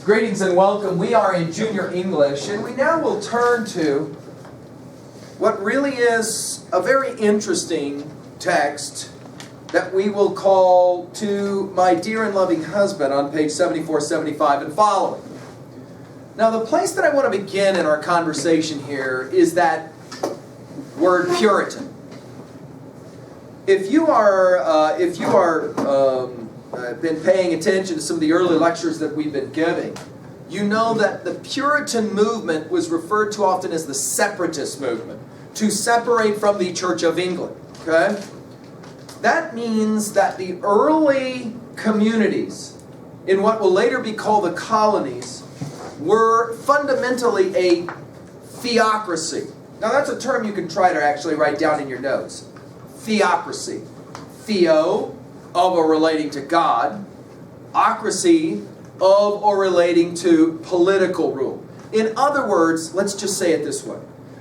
Greetings and welcome. We are in Junior English, and we now will turn to what really is a very interesting text that we will call "To My Dear and Loving Husband" on page 74, 75, and following. Now, the place that I want to begin in our conversation here is that word Puritan. If you been paying attention to some of the early lectures that we've been giving, you know that the Puritan movement was referred to often as the separatist movement, to separate from the Church of England. Okay? That means that the early communities in what will later be called the colonies were fundamentally a theocracy. Now that's a term you can try to actually write down in your notes. Theocracy. Theo, of or relating to God. Ocracy, of or relating to political rule. In other words, let's just say it this way.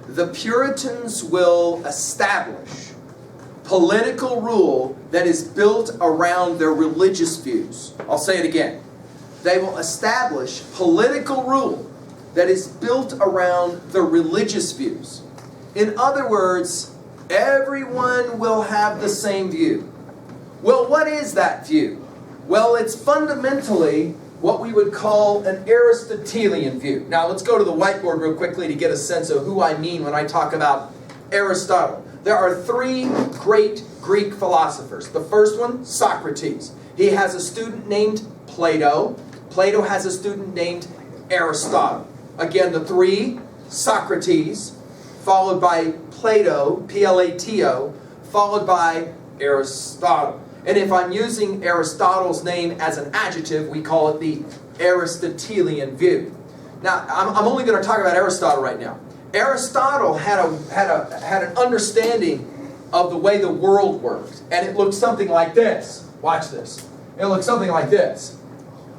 The Puritans will establish political rule that is built around their religious views. I'll say it again. They will establish political rule that is built around the religious views. In other words, everyone will have the same view. Well, what is that view? Well, it's fundamentally what we would call an Aristotelian view. Now, let's go to the whiteboard real quickly to get a sense of who I mean when I talk about Aristotle. There are three great Greek philosophers. The first one, Socrates. He has a student named Plato. Plato has a student named Aristotle. Again, the three, Socrates, followed by Plato, P-L-A-T-O, followed by Aristotle. And if I'm using Aristotle's name as an adjective, we call it the Aristotelian view. Now, I'm only going to talk about Aristotle right now. Aristotle had an understanding of the way the world worked, and it looked something like this. Watch this. It looked something like this.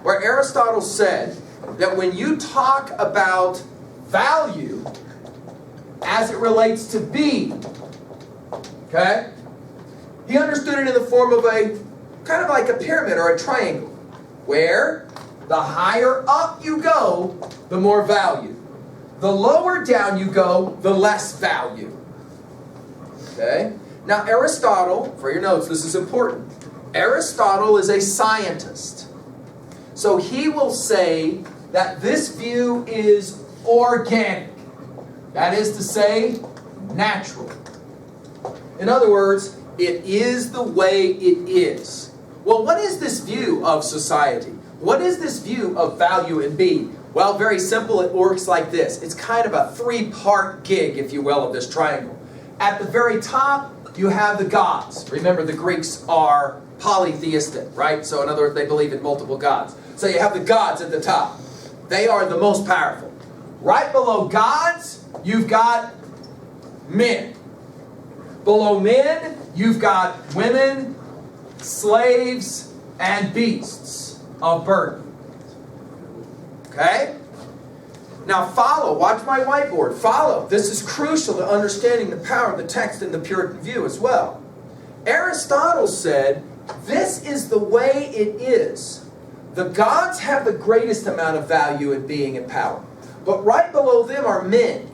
Where Aristotle said that when you talk about value as it relates to being, okay? He understood it in the form of a kind of like a pyramid or a triangle, where the higher up you go, the more value. The lower down you go, the less value. Okay? Now Aristotle, for your notes, this is important. Aristotle is a scientist. So he will say that this view is organic. That is to say, natural. In other words, it is the way it is. Well, what is this view of society? What is this view of value and being? Well, very simple. It works like this. It's kind of a three-part gig, if you will, of this triangle. At the very top, you have the gods. Remember, the Greeks are polytheistic, right? So in other words, they believe in multiple gods. So you have the gods at the top. They are the most powerful. Right below gods, you've got men. Below men, you've got women, slaves, and beasts of burden. Okay? Now follow. Watch my whiteboard. Follow. This is crucial to understanding the power of the text in the Puritan view as well. Aristotle said, this is the way it is. The gods have the greatest amount of value in being and power. But right below them are men.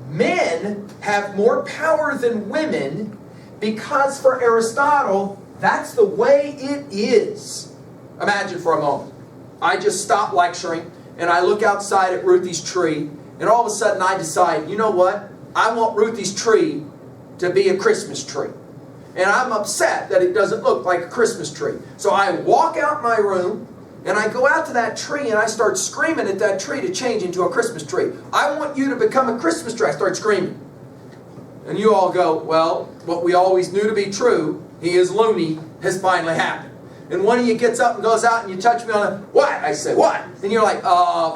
Men have more power than women because for Aristotle, that's the way it is. Imagine for a moment. I just stop lecturing and I look outside at Ruthie's tree and all of a sudden I decide, you know what? I want Ruthie's tree to be a Christmas tree. And I'm upset that it doesn't look like a Christmas tree. So I walk out my room and I go out to that tree and I start screaming at that tree to change into a Christmas tree. I want you to become a Christmas tree. I start screaming. And you all go, well, what we always knew to be true, he is loony, has finally happened. And one of you gets up and goes out and you touch me on the, what? I say, what? And you're like,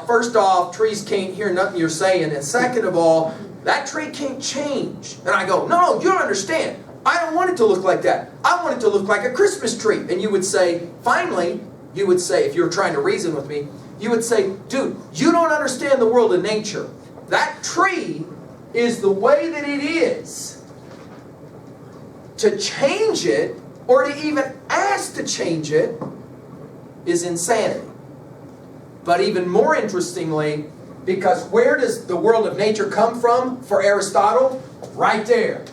first off, trees can't hear nothing you're saying. And second of all, that tree can't change. And I go, no, you don't understand. I don't want it to look like that. I want it to look like a Christmas tree. And you would say, finally, you would say, if you were trying to reason with me, you would say, dude, you don't understand the world of nature. That tree is the way that it is. To change it, or to even ask to change it, is insanity. But even more interestingly, because where does the world of nature come from for Aristotle? Right there.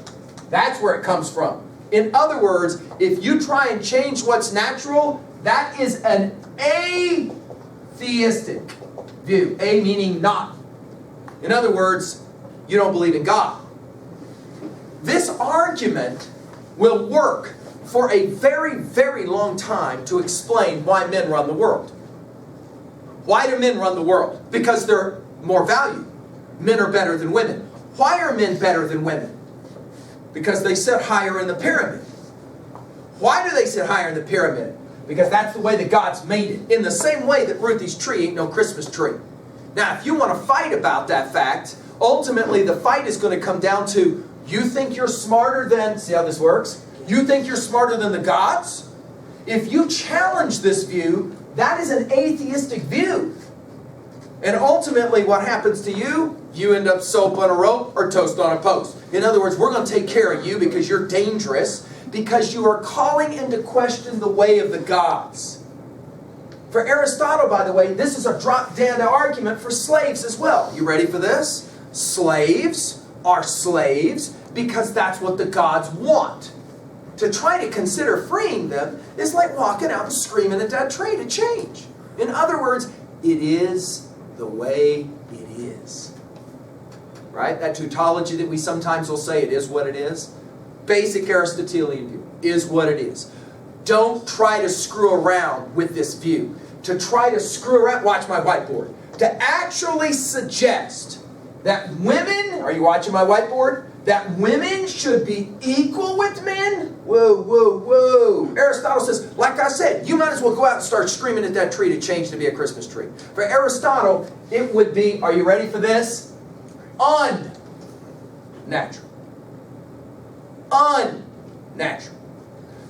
That's where it comes from. In other words, if you try and change what's natural, that is an atheistic view. A meaning not. In other words, you don't believe in God. This argument will work for a very, very long time to explain why men run the world. Why do men run the world? Because they're more valued. Men are better than women. Why are men better than women? Because they sit higher in the pyramid. Why do they sit higher in the pyramid? Because that's the way that God's made it. In the same way that Ruthie's tree ain't no Christmas tree. Now, if you want to fight about that fact, ultimately the fight is going to come down to, you think you're smarter than, see how this works? You think you're smarter than the gods? If you challenge this view, that is an atheistic view. And ultimately what happens to you? You end up soap on a rope or toast on a post. In other words, we're going to take care of you because you're dangerous, because you are calling into question the way of the gods. For Aristotle, by the way, this is a drop-down argument for slaves as well. You ready for this? Slaves are slaves because that's what the gods want. To try to consider freeing them is like walking out and screaming at that tree to change. In other words, it is the way it is. Right? That tautology that we sometimes will say, it is what it is. Basic Aristotelian view, is what it is. Don't try to screw around with this view. To try to screw around, watch my whiteboard. To actually suggest that women, are you watching my whiteboard? That women should be equal with men? Whoa, whoa, whoa. Aristotle says, like I said, you might as well go out and start screaming at that tree to change to be a Christmas tree. For Aristotle, it would be, are you ready for this? Unnatural. Unnatural.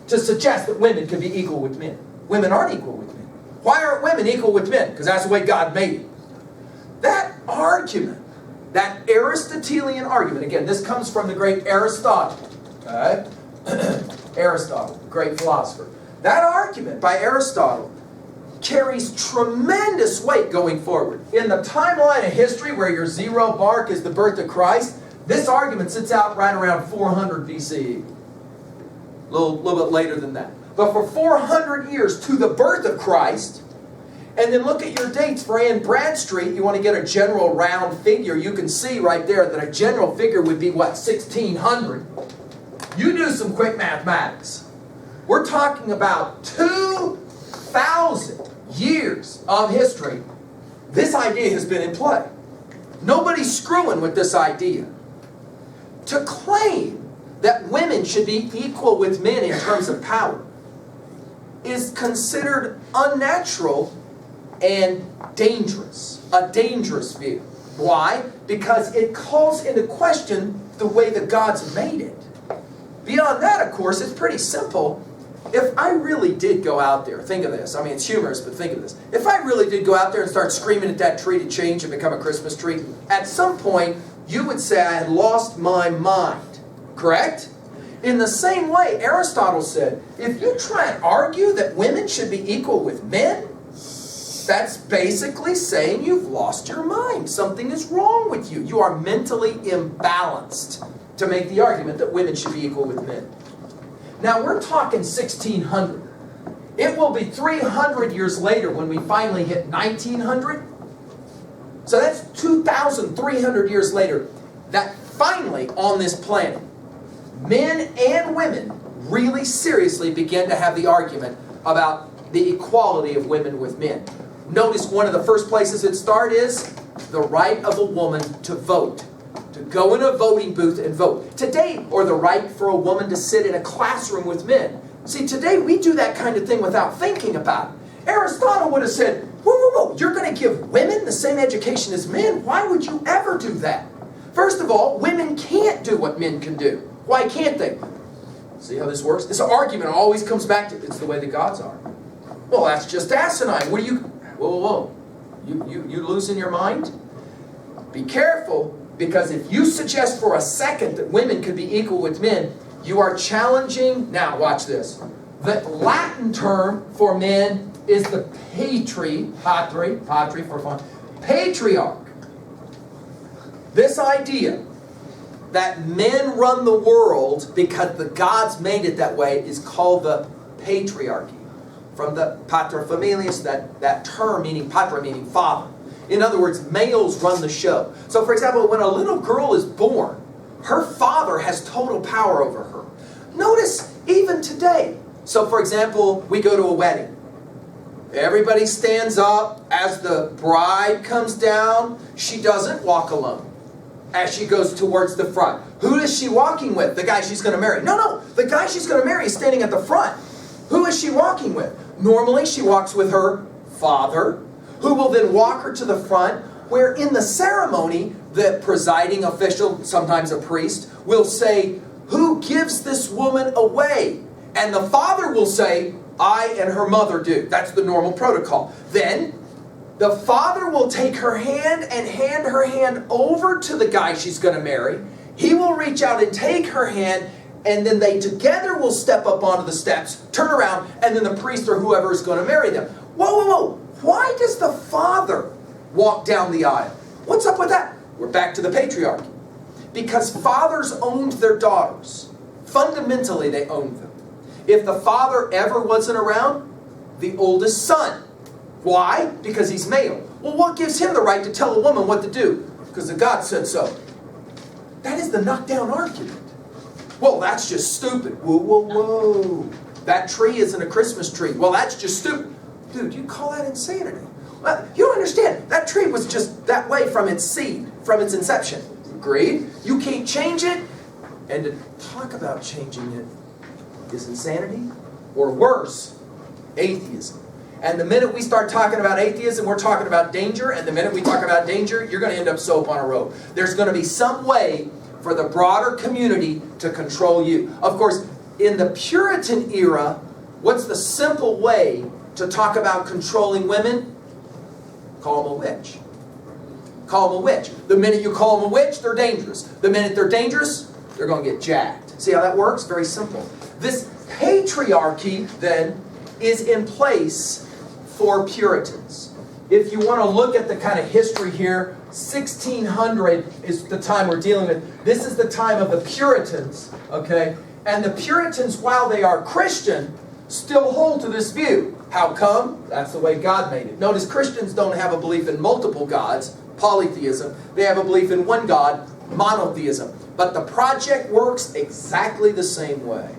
To suggest that women could be equal with men. Women aren't equal with men. Why aren't women equal with men? Because that's the way God made it. That argument, that Aristotelian argument, again, this comes from the great Aristotle. Okay? Aristotle, great philosopher. That argument by Aristotle carries tremendous weight going forward. In the timeline of history where your zero mark is the birth of Christ, this argument sits out right around 400 BCE. A little bit later than that. But for 400 years to the birth of Christ, and then look at your dates for Bradstreet. You want to get a general round figure. You can see right there that a general figure would be, what, 1600. You do some quick mathematics. We're talking about 2,000 years of history. This idea has been in play. Nobody's screwing with this idea. To claim that women should be equal with men in terms of power is considered unnatural and dangerous. A dangerous view. Why? Because it calls into question the way the gods made it. Beyond that, of course, it's pretty simple. If I really did go out there, think of this. I mean, it's humorous, but think of this. If I really did go out there and start screaming at that tree to change and become a Christmas tree, at some point, you would say I had lost my mind. Correct? In the same way, Aristotle said, if you try and argue that women should be equal with men, that's basically saying you've lost your mind. Something is wrong with you. You are mentally imbalanced to make the argument that women should be equal with men. Now, we're talking 1600. It will be 300 years later when we finally hit 1900. So that's 2,300 years later that finally on this planet, men and women really seriously began to have the argument about the equality of women with men. Notice one of the first places it starts is the right of a woman to vote. To go in a voting booth and vote. Today, or the right for a woman to sit in a classroom with men. See, today we do that kind of thing without thinking about it. Aristotle would have said, whoa, whoa, whoa, you're going to give women the same education as men? Why would you ever do that? First of all, women can't do what men can do. Why can't they? See how this works? This argument always comes back to, it's the way the gods are. Well, that's just asinine. What are you... Whoa, whoa, whoa. You losing your mind? Be careful, because if you suggest for a second that women could be equal with men, you are challenging, now watch this, the Latin term for men is the patri for fun, patriarch. This idea that men run the world because the gods made it that way is called the patriarchy. From the paterfamilias, that term meaning patra, meaning father. In other words, males run the show. So for example, when a little girl is born, her father has total power over her. Notice, even today. So for example, we go to a wedding. Everybody stands up. As the bride comes down, she doesn't walk alone. As she goes towards the front. Who is she walking with? The guy she's going to marry. No, the guy she's going to marry is standing at the front. Who is she walking with? Normally she walks with her father, who will then walk her to the front, where in the ceremony, the presiding official, sometimes a priest, will say, who gives this woman away? And the father will say, I and her mother do. That's the normal protocol. Then, the father will take her hand and hand her hand over to the guy she's going to marry. He will reach out and take her hand, and then they together will step up onto the steps, turn around, and then the priest or whoever is going to marry them. Whoa. Why does the father walk down the aisle? What's up with that? We're back to the patriarchy. Because fathers owned their daughters. Fundamentally, they owned them. If the father ever wasn't around, the oldest son. Why? Because he's male. Well, what gives him the right to tell a woman what to do? Because the God said so. That is the knockdown argument. Well, that's just stupid. Whoa. That tree isn't a Christmas tree. Well, that's just stupid. Dude, you call that insanity. Well, you don't understand. That tree was just that way from its seed, from its inception. Agreed? You can't change it. And to talk about changing it is insanity, or worse, atheism. And the minute we start talking about atheism, we're talking about danger. And the minute we talk about danger, you're going to end up soap on a rope. There's going to be some way for the broader community to control you. Of course, in the Puritan era, what's the simple way to talk about controlling women? Call them a witch. Call them a witch. The minute you call them a witch, they're dangerous. The minute they're dangerous, they're going to get jacked. See how that works? Very simple. This patriarchy, then, is in place for Puritans. If you want to look at the kind of history here, 1600 is the time we're dealing with. This is the time of the Puritans, okay? And the Puritans, while they are Christian, still hold to this view. How come? That's the way God made it. Notice Christians don't have a belief in multiple gods, polytheism. They have a belief in one God, monotheism. But the project works exactly the same way.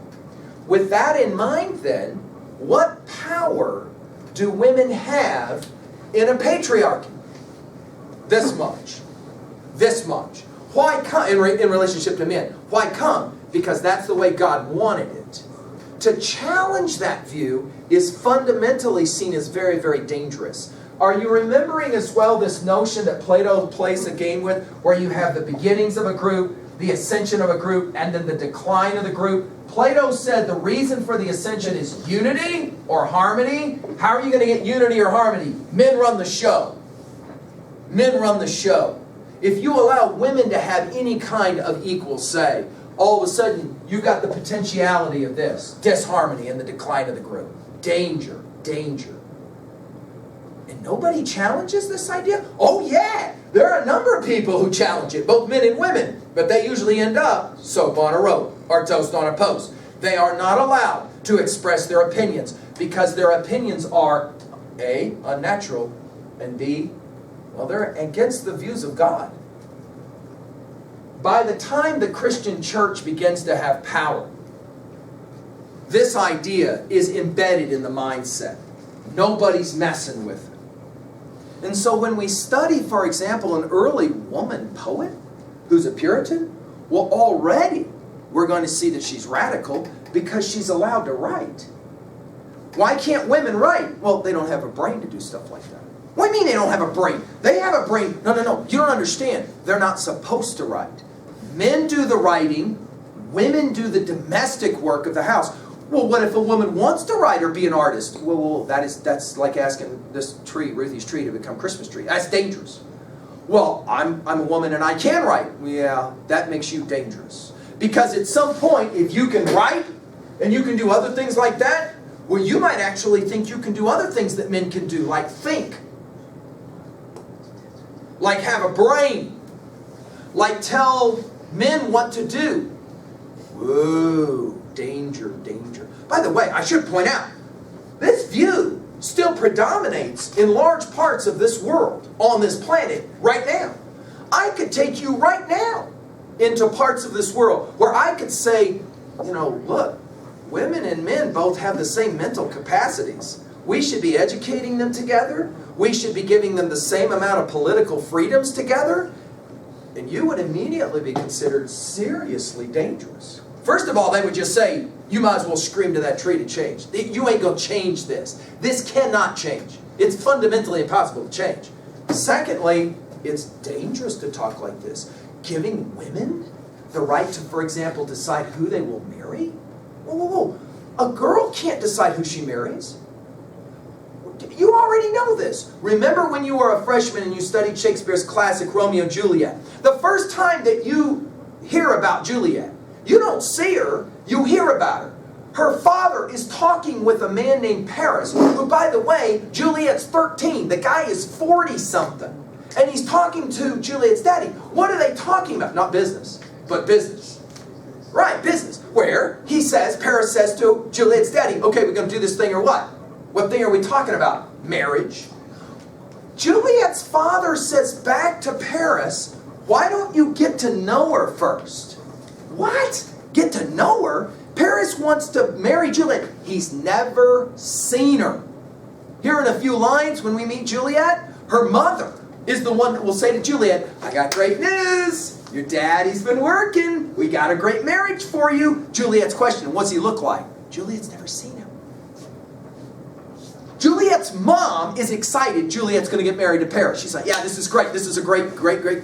With that in mind, then, what power do women have in a patriarchy? This much. This much. Why come? In relationship to men. Why come? Because that's the way God wanted it. To challenge that view is fundamentally seen as very, very dangerous. Are you remembering as well this notion that Plato plays a game with, where you have the beginnings of a group, the ascension of a group, and then the decline of the group? Plato said the reason for the ascension is unity or harmony. How are you going to get unity or harmony? Men run the show. Men run the show. If you allow women to have any kind of equal say, all of a sudden you've got the potentiality of this disharmony and the decline of the group. Danger. And nobody challenges this idea? Oh yeah, there are a number of people who challenge it, both men and women, but they usually end up soap on a rope or toast on a post. They are not allowed to express their opinions because their opinions are A, unnatural, and B, well, they're against the views of God. By the time the Christian church begins to have power, this idea is embedded in the mindset. Nobody's messing with it. And so when we study, for example, an early woman poet who's a Puritan, well, already we're going to see that she's radical because she's allowed to write. Why can't women write? Well, they don't have a brain to do stuff like that. What do you mean they don't have a brain? They have a brain. No. You don't understand. They're not supposed to write. Men do the writing. Women do the domestic work of the house. Well, what if a woman wants to write or be an artist? Well, that's like asking this tree, Ruthie's tree, to become Christmas tree. That's dangerous. Well, I'm a woman and I can write. Yeah, that makes you dangerous. Because at some point, if you can write and you can do other things like that, Well, you might actually think you can do other things that men can do, like think, like have a brain, like tell men what to do. Whoa, danger, danger. By the way, I should point out, this view still predominates in large parts of this world, on this planet, right now. I could take you right now into parts of this world where I could say, look, women and men both have the same mental capacities. We should be educating them together. We should be giving them the same amount of political freedoms together. And you would immediately be considered seriously dangerous. First of all, they would just say, you might as well scream to that tree to change. You ain't going to change this. This cannot change. It's fundamentally impossible to change. Secondly, it's dangerous to talk like this. Giving women the right to, for example, decide who they will marry? Whoa, whoa, whoa. A girl can't decide who she marries. You already know this. Remember when you were a freshman and you studied Shakespeare's classic Romeo and Juliet? The first time that you hear about Juliet, you don't see her, you hear about her. Her father is talking with a man named Paris, who, by the way, Juliet's 13. The guy is 40-something. And he's talking to Juliet's daddy. What are they talking about? Not business, but business. Right, business. Where Paris says to Juliet's daddy, okay, we're going to do this thing or what? What thing are we talking about? Marriage. Juliet's father says back to Paris, why don't you get to know her first? What? Get to know her? Paris wants to marry Juliet. He's never seen her. Here in a few lines when we meet Juliet, her mother is the one that will say to Juliet, I got great news. Your daddy's been working. We got a great marriage for you. Juliet's question, what's he look like? Juliet's never seen him. Juliet's mom is excited Juliet's going to get married to Paris. She's like, yeah, this is great. This is a great.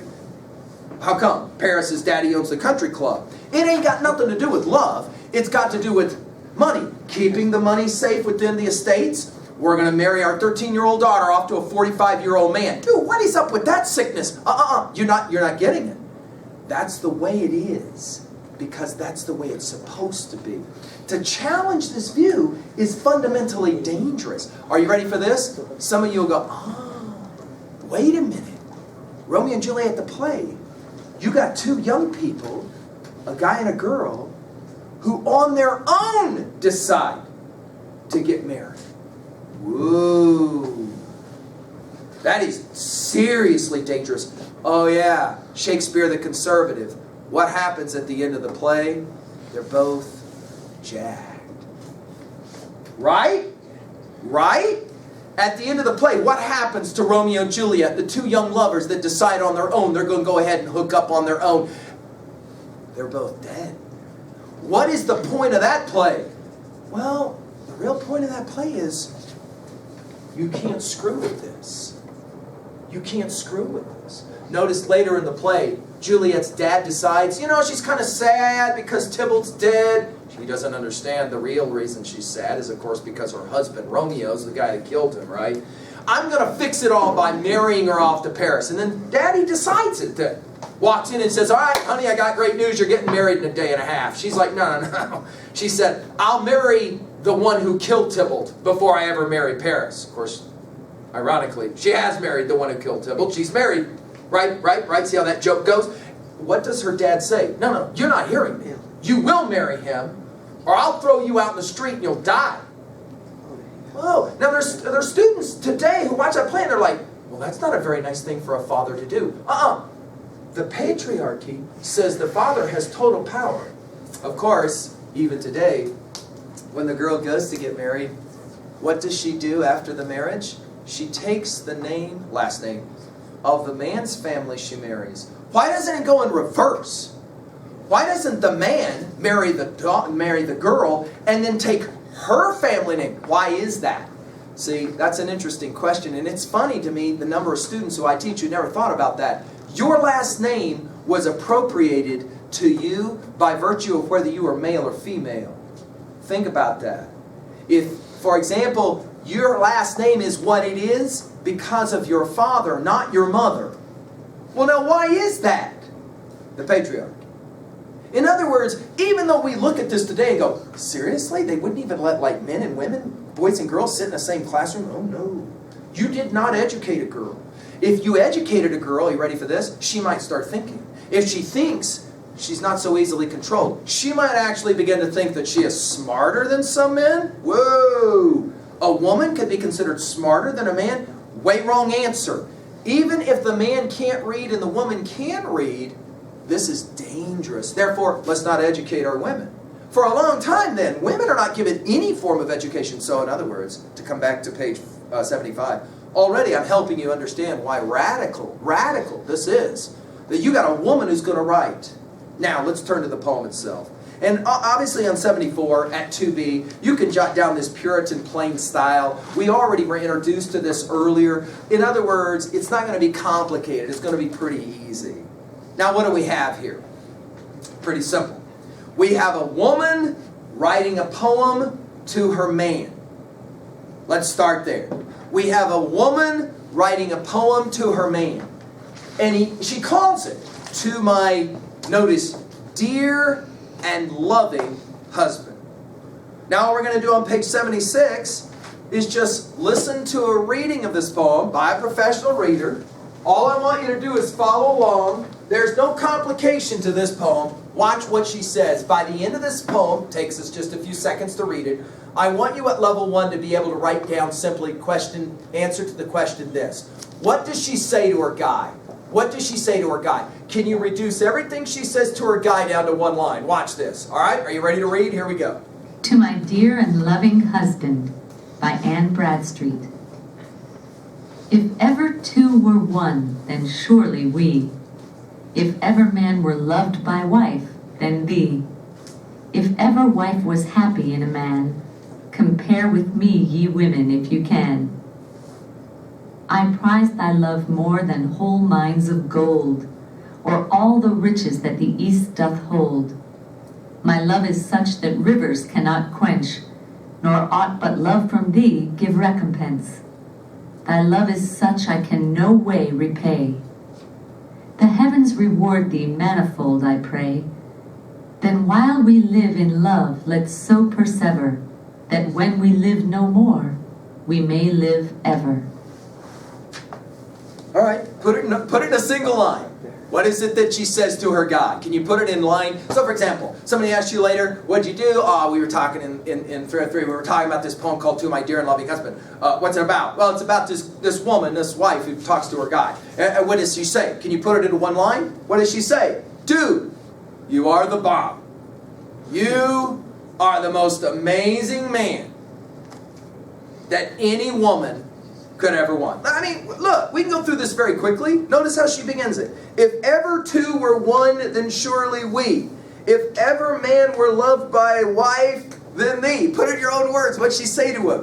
How come? Paris's daddy owns the country club. It ain't got nothing to do with love. It's got to do with money. Keeping the money safe within the estates. We're going to marry our 13-year-old daughter off to a 45-year-old man. Dude, what is up with that sickness? You're not getting it. That's the way it is. Because that's the way it's supposed to be. To challenge this view is fundamentally dangerous. Are you ready for this? Some of you will go, wait a minute. Romeo and Juliet, the play. You got two young people, a guy and a girl, who on their own decide to get married. Whoa. That is seriously dangerous. Oh yeah, Shakespeare the conservative. What happens at the end of the play? They're both jagged. Right? Right? At the end of the play, what happens to Romeo and Juliet, the two young lovers that decide on their own, they're going to go ahead and hook up on their own? They're both dead. What is the point of that play? Well, the real point of that play is you can't screw with this. You can't screw with this. Notice later in the play, Juliet's dad decides, she's kind of sad because Tybalt's dead. She doesn't understand the real reason she's sad is, of course, because her husband, Romeo's the guy that killed him, right? I'm going to fix it all by marrying her off to Paris. And then Daddy decides it then. Walks in and says, all right, honey, I got great news. You're getting married in a day and a half. She's like, no. She said, I'll marry the one who killed Tybalt before I ever marry Paris. Of course, ironically, she has married the one who killed Tybalt. She's married. Right? See how that joke goes? What does her dad say? No, you're not hearing me. You will marry him, or I'll throw you out in the street and you'll die. Oh, now there's students today who watch that play and they're like, well, that's not a very nice thing for a father to do. The patriarchy says the father has total power. Of course, even today, when the girl goes to get married, what does she do after the marriage? She takes the last name, of the man's family she marries. Why doesn't it go in reverse? Why doesn't the man marry the girl and then take her family name? Why is that? See, that's an interesting question, and it's funny to me the number of students who I teach who never thought about that. Your last name was appropriated to you by virtue of whether you were male or female. Think about that. If, for example, your last name is what it is because of your father, not your mother. Well, now, why is that? The patriarchy. In other words, even though we look at this today and go, seriously? They wouldn't even let like men and women, boys and girls sit in the same classroom? Oh no. You did not educate a girl. If you educated a girl, are you ready for this? She might start thinking. If she thinks, she's not so easily controlled. She might actually begin to think that she is smarter than some men. Whoa! A woman could be considered smarter than a man? Way wrong answer. Even if the man can't read and the woman can read, this is dangerous. Therefore, let's not educate our women. For a long time then, women are not given any form of education. So in other words, to come back to page 75, already I'm helping you understand why radical this is. That you got a woman who's going to write. Now, let's turn to the poem itself. And obviously on 74, at 2b, you can jot down this Puritan plain style. We already were introduced to this earlier. In other words, it's not going to be complicated. It's going to be pretty easy. Now, what do we have here? Pretty simple. We have a woman writing a poem to her man. Let's start there. We have a woman writing a poem to her man. And she calls it, to my, notice, dear and loving husband. Now what we're going to do on page 76 is just listen to a reading of this poem by a professional reader. All I want you to do is follow along. There's no complication to this poem. Watch what she says. By the end of this poem, it takes us just a few seconds to read it, I want you at level 1 to be able to write down simply answer to the question this. What does she say to her guy? What does she say to her guy? Can you reduce everything she says to her guy down to one line? Watch this. All right? Are you ready to read? Here we go. To my dear and loving husband, by Anne Bradstreet. If ever two were one, then surely we. If ever man were loved by wife, then thee. If ever wife was happy in a man, compare with me, ye women, if you can. I prize thy love more than whole mines of gold, or all the riches that the east doth hold. My love is such that rivers cannot quench, nor aught but love from thee give recompense. Thy love is such I can no way repay. The heavens reward thee manifold, I pray. Then while we live in love, let's so persever, that when we live no more, we may live ever. All right, put it in a single line. What is it that she says to her guy? Can you put it in line? So for example, somebody asks you later, what'd you do? Oh, we were talking in thread 3, we were talking about this poem called To My Dear and Loving Husband. What's it about? Well, it's about this woman, this wife who talks to her guy. And what does she say? Can you put it into one line? What does she say? Dude, you are the bomb. You are the most amazing man that any woman could ever want. I mean, look, we can go through this very quickly. Notice how she begins it. If ever two were one, then surely we. If ever man were loved by a wife, then thee. Put it in your own words. What'd she say to him?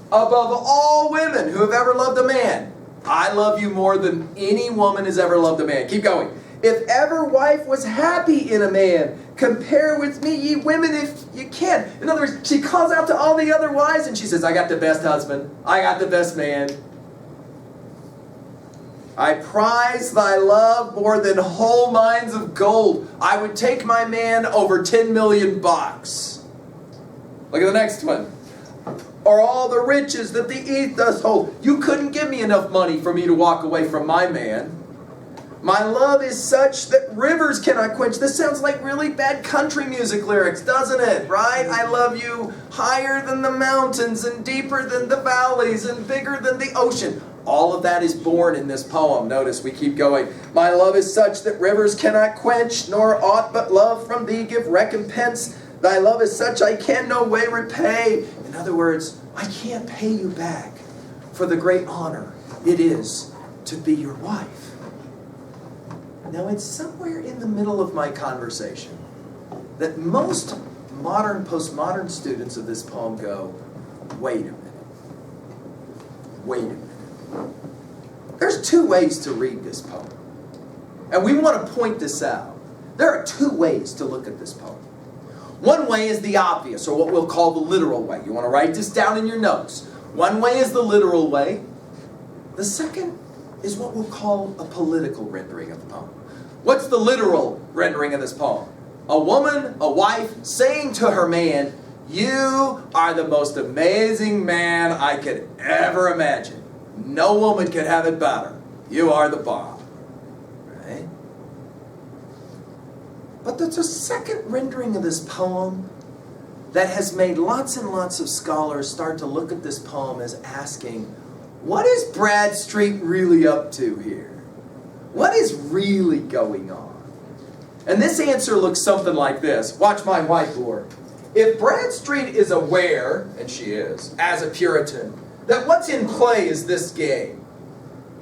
Above all women who have ever loved a man, I love you more than any woman has ever loved a man. Keep going. If ever wife was happy in a man, compare with me, ye women, if you can. In other words, she calls out to all the other wives and she says, I got the best husband. I got the best man. I prize thy love more than whole mines of gold. I would take my man over 10 million bucks. Look at the next one. Or all the riches that the earth does hold. You couldn't give me enough money for me to walk away from my man. My love is such that rivers cannot quench. This sounds like really bad country music lyrics, doesn't it? Right? I love you higher than the mountains and deeper than the valleys and bigger than the ocean. All of that is born in this poem. Notice we keep going. My love is such that rivers cannot quench, nor aught but love from thee give recompense. Thy love is such I can no way repay. In other words, I can't pay you back for the great honor it is to be your wife. Now, it's somewhere in the middle of my conversation that most modern, postmodern students of this poem go, wait a minute. Wait a minute. There's two ways to read this poem. And we want to point this out. There are two ways to look at this poem. One way is the obvious, or what we'll call the literal way. You want to write this down in your notes. One way is the literal way. The second is what we'll call a political rendering of the poem. What's the literal rendering of this poem? A woman, a wife, saying to her man, "You are the most amazing man I could ever imagine. No woman could have it better. You are the bomb." Right? But there's a second rendering of this poem that has made lots and lots of scholars start to look at this poem as asking, what is Bradstreet really up to here? What is really going on? And this answer looks something like this. Watch my whiteboard. If Bradstreet is aware, and she is, as a Puritan, that what's in play is this game,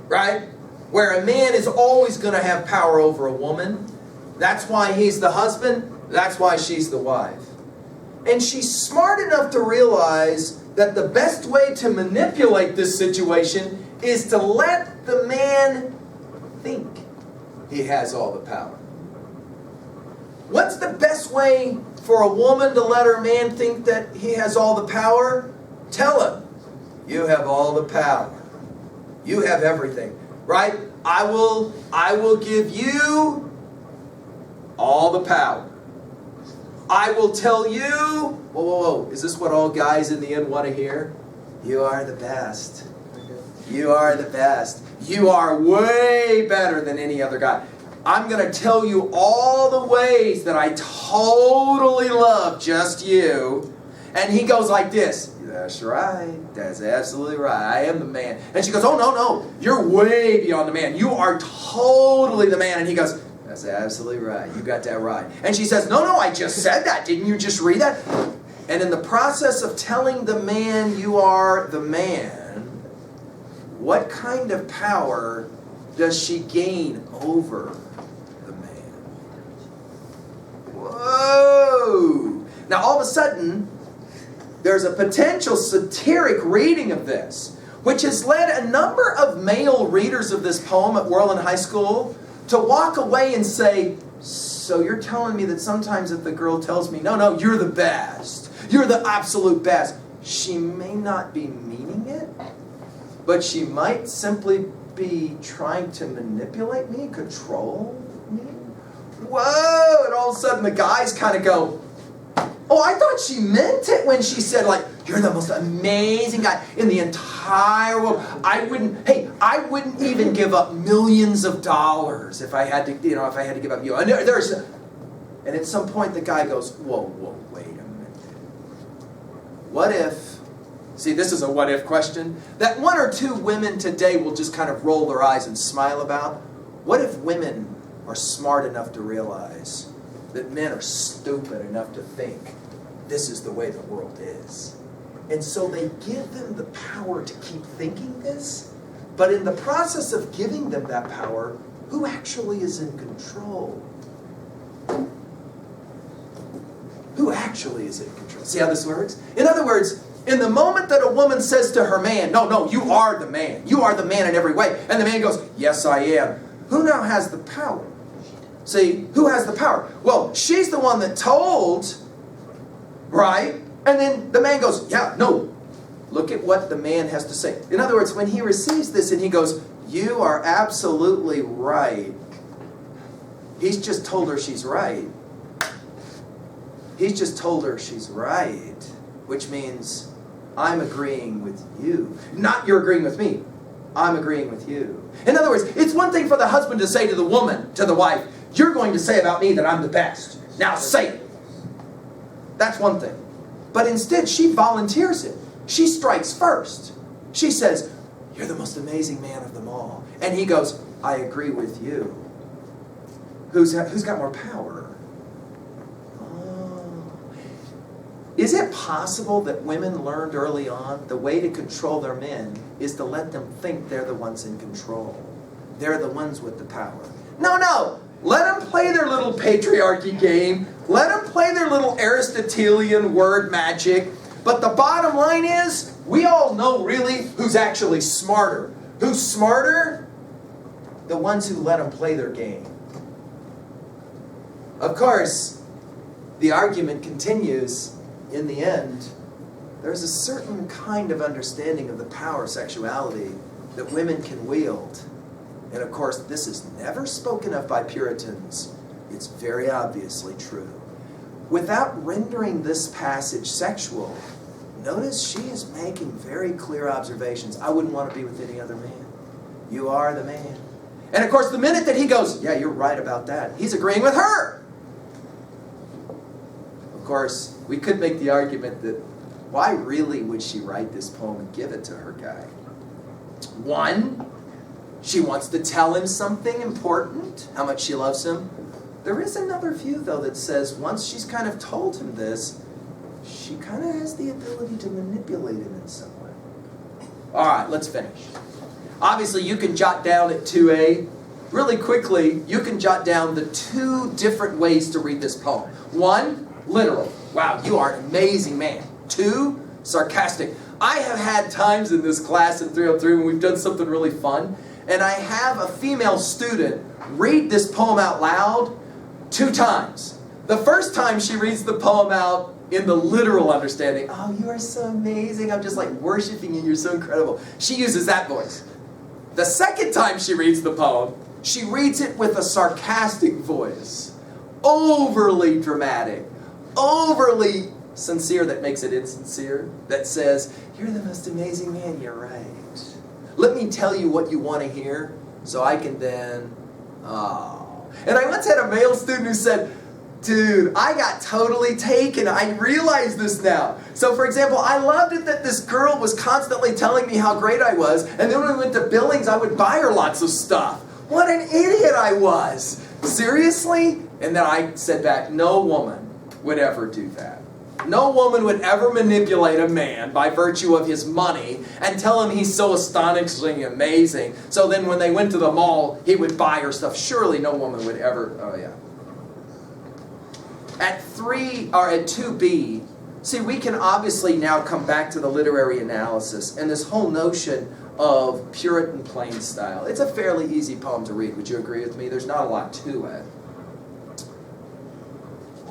right? Where a man is always going to have power over a woman. That's why he's the husband. That's why she's the wife. And she's smart enough to realize that the best way to manipulate this situation is to let the man think he has all the power. What's the best way for a woman to let her man think that he has all the power? Tell him, you have all the power. You have everything, right? I will give you all the power. I will tell you, whoa, is this what all guys in the end want to hear? You are the best. You are the best. You are way better than any other guy. I'm going to tell you all the ways that I totally love just you. And he goes like this. That's right. That's absolutely right. I am the man. And she goes, oh, no. You're way beyond the man. You are totally the man. And he goes, that's absolutely right. You got that right. And she says, no, I just said that. Didn't you just read that? And in the process of telling the man you are the man, what kind of power does she gain over the man? Whoa! Now all of a sudden, there's a potential satiric reading of this, which has led a number of male readers of this poem at Worland High School to walk away and say, so you're telling me that sometimes if the girl tells me, no, you're the best, you're the absolute best, she may not be meaning it, but she might simply be trying to manipulate me, control me? Whoa! And all of a sudden the guys kind of go, oh, I thought she meant it when she said, like, you're the most amazing guy in the entire world. I wouldn't even give up millions of dollars if I had to, if I had to give up you. And at some point the guy goes, whoa, wait a minute. What if, see, this is a what if question, that one or two women today will just kind of roll their eyes and smile about. What if women are smart enough to realize that men are stupid enough to think this is the way the world is? And so they give them the power to keep thinking this, but in the process of giving them that power, who actually is in control? Who actually is in control? See how this works? In other words, in the moment that a woman says to her man, no, you are the man. You are the man in every way. And the man goes, yes, I am. Who now has the power? See, who has the power? Well, she's the one that told, right? And then the man goes, yeah, no. Look at what the man has to say. In other words, when he receives this and he goes, you are absolutely right. He's just told her she's right. He's just told her she's right, which means I'm agreeing with you. Not you're agreeing with me. I'm agreeing with you. In other words, it's one thing for the husband to say to the woman, to the wife, you're going to say about me that I'm the best. Now say it. That's one thing. But instead, she volunteers it. She strikes first. She says, you're the most amazing man of them all. And he goes, I agree with you. Who's got more power? Oh. Is it possible that women learned early on the way to control their men is to let them think they're the ones in control? They're the ones with the power. No. Let them play their little patriarchy game. Let them play their little Aristotelian word magic. But the bottom line is, we all know really who's actually smarter. Who's smarter? The ones who let them play their game. Of course, the argument continues in the end. There's a certain kind of understanding of the power of sexuality that women can wield. And of course, this is never spoken of by Puritans. It's very obviously true. Without rendering this passage sexual, notice she is making very clear observations. I wouldn't want to be with any other man. You are the man. And of course, the minute that he goes, yeah, you're right about that, he's agreeing with her. Of course, we could make the argument that why really would she write this poem and give it to her guy? One, she wants to tell him something important, how much she loves him. There is another view, though, that says once she's kind of told him this, she kind of has the ability to manipulate him in some way. All right, let's finish. Obviously, you can jot down at 2a, really quickly, you can jot down the two different ways to read this poem. One, literal. Wow, you are an amazing man. Two, sarcastic. I have had times in this class in 303 when we've done something really fun, and I have a female student read this poem out loud 2 times. The first time she reads the poem out in the literal understanding, oh, you are so amazing, I'm just like worshiping you, you're so incredible. She uses that voice. The second time she reads the poem, she reads it with a sarcastic voice. Overly dramatic, overly sincere that makes it insincere, that says, you're the most amazing man, you're right. Let me tell you what you want to hear so I can then, And I once had a male student who said, dude, I got totally taken. I realize this now. So, for example, I loved it that this girl was constantly telling me how great I was, and then when we went to Billings, I would buy her lots of stuff. What an idiot I was. Seriously? And then I said back, no woman would ever do that. No woman would ever manipulate a man by virtue of his money and tell him he's so astonishingly amazing. So then when they went to the mall, he would buy her stuff. Surely no woman would ever, oh yeah. At 2b, see, we can obviously now come back to the literary analysis and this whole notion of Puritan plain style. It's a fairly easy poem to read. Would you agree with me? There's not a lot to it.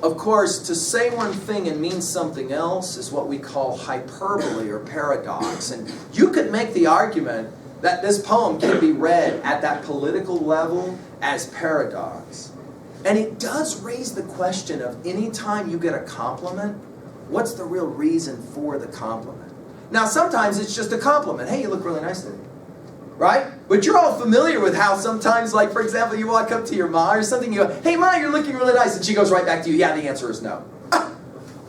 Of course, to say one thing and mean something else is what we call hyperbole or paradox. And you could make the argument that this poem can be read at that political level as paradox. And it does raise the question of any time you get a compliment, what's the real reason for the compliment? Now, sometimes it's just a compliment. Hey, you look really nice today. Right? But you're all familiar with how sometimes, like, for example, you walk up to your ma or something, you go, hey, ma, you're looking really nice. And she goes right back to you, yeah, the answer is no. Ah,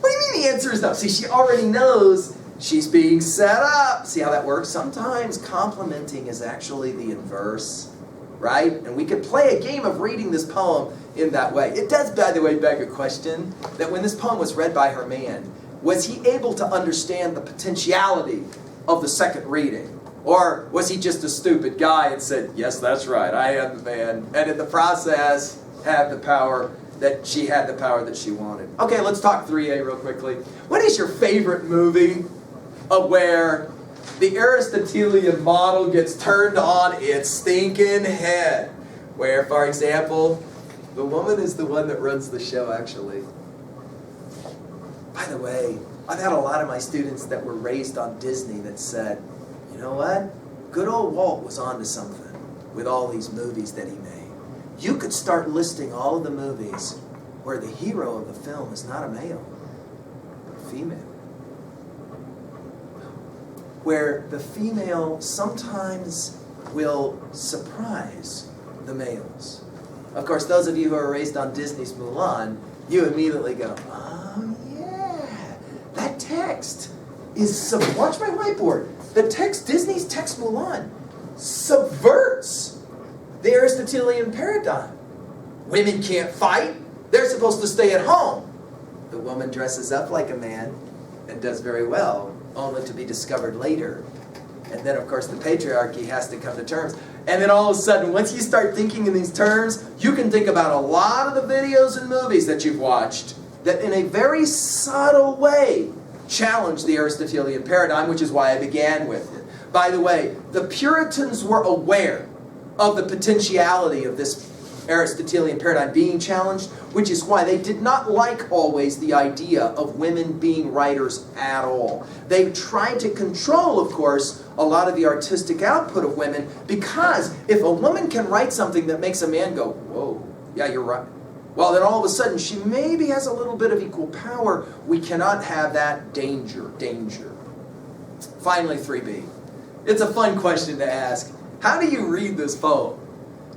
what do you mean the answer is no? See, she already knows she's being set up. See how that works? Sometimes complimenting is actually the inverse, right? And we could play a game of reading this poem in that way. It does, by the way, beg a question that when this poem was read by her man, was he able to understand the potentiality of the second reading? Or was he just a stupid guy and said, yes, that's right, I am the man, and in the process had the power that she had the power that she wanted? Okay, let's talk 3A real quickly. What is your favorite movie of where the Aristotelian model gets turned on its stinking head? Where, for example, the woman is the one that runs the show, actually. By the way, I've had a lot of my students that were raised on Disney that said, you know what? Good old Walt was onto something with all these movies that he made. You could start listing all of the movies where the hero of the film is not a male, but a female. Where the female sometimes will surprise the males. Of course, those of you who are raised on Disney's Mulan, you immediately go, oh yeah, that text is, watch my whiteboard. The text, Disney's text Mulan, subverts the Aristotelian paradigm. Women can't fight. They're supposed to stay at home. The woman dresses up like a man and does very well, only to be discovered later. And then, of course, the patriarchy has to come to terms. And then all of a sudden, once you start thinking in these terms, you can think about a lot of the videos and movies that you've watched that in a very subtle way challenge the Aristotelian paradigm, which is why I began with it. By the way, the Puritans were aware of the potentiality of this Aristotelian paradigm being challenged, which is why they did not like always the idea of women being writers at all. They tried to control, of course, a lot of the artistic output of women, because if a woman can write something that makes a man go, whoa, yeah, you're right. Well, then all of a sudden she maybe has a little bit of equal power. We cannot have that danger. Finally, 3b. It's a fun question to ask. How do you read this poem?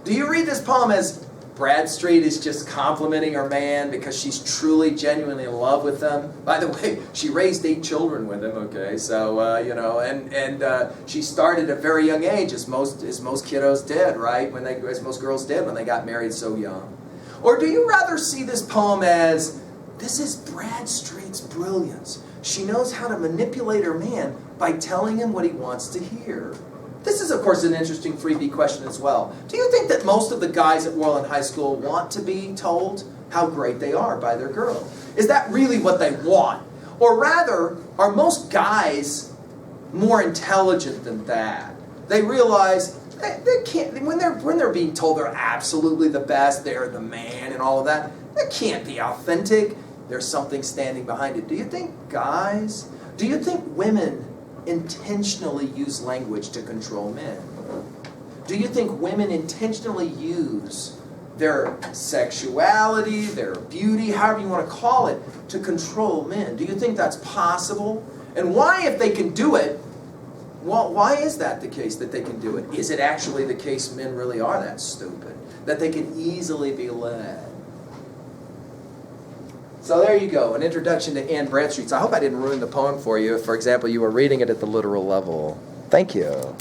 Do you read this poem as Bradstreet is just complimenting her man because she's truly, genuinely in love with him? By the way, she raised 8 children with him, okay? So, and she started at a very young age, as most kiddos did, right? As most girls did when they got married so young. Or do you rather see this poem as, this is Bradstreet's brilliance. She knows how to manipulate her man by telling him what he wants to hear. This is, of course, an interesting 3B question as well. Do you think that most of the guys at Worland High School want to be told how great they are by their girl? Is that really what they want? Or rather, are most guys more intelligent than that? They realize they can't, when they're being told they're absolutely the best, they're the man and all of that, that can't be authentic. There's something standing behind it. Do you think women intentionally use language to control men? Do you think women intentionally use their sexuality, their beauty, however you want to call it, to control men? Do you think that's possible? And why, if they can do it, well, why is that the case that they can do it? Is it actually the case men really are that stupid, that they can easily be led? So there you go, an introduction to Anne Bradstreet. So I hope I didn't ruin the poem for you if, for example, you were reading it at the literal level. Thank you.